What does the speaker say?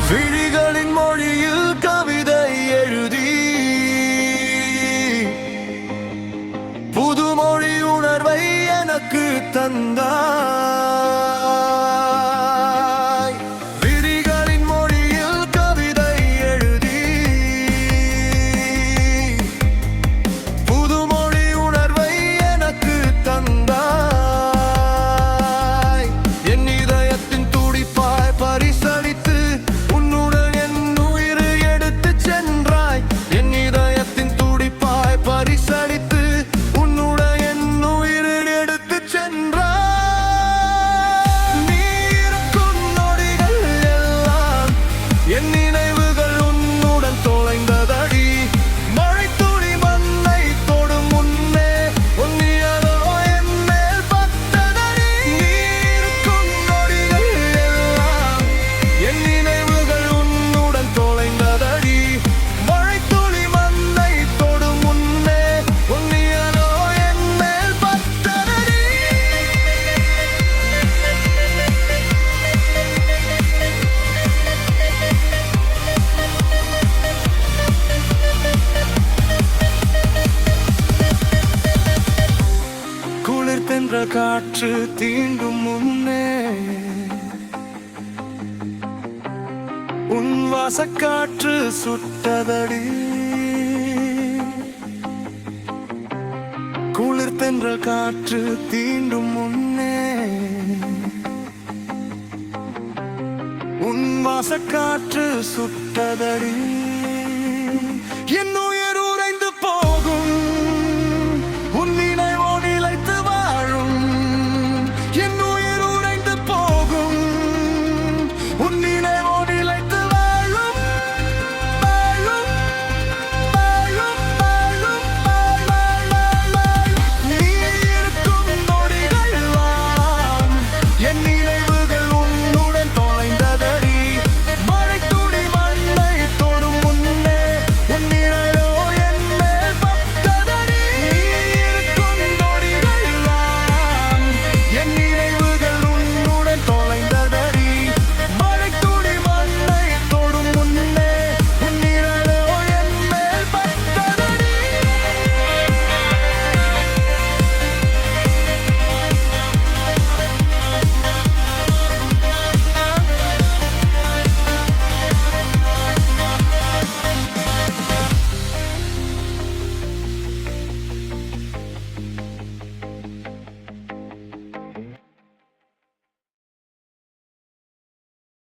விழிகளின் மொழியில் கவிதை எழுதி புது மொழி உணர்வை எனக்கு தந்தாய். விழிகளின் மொழியில் கவிதை எழுதி புது மொழி உணர்வை எனக்கு தந்தாய். என் இதயத்தின் துடிப்பாய் பரிசளித்து பரிசளித்து உன்னுடைய என் உயிரில் எடுத்து சென்றாய். நீ இருக்கும் நொடிகள் எல்லாம் என் நினைவுகள் உன்னுடன் தொலைந்ததடி. மழைத்துளி மண்ணை தொடும் முன்னே உன் நிழலோ என் மேல் பட்டதடி. நீ இருக்கும் நொடிகள் எல்லாம் என் நினைவுகள் உன்னுடன் தொலைந்ததடி. மழைத்துளி மண்ணை தொடும் முன்னே உன் நிழலோ என் மேல் பட்டதடி. குளிர் தென்ற காற்று தீண்டும் முன்னே உன் வாசக்காற்று சுட்டதடி. குளிர் தென்ற காற்று தீண்டும் முன்னே உன் வாசக்காற்று சுட்டதடி.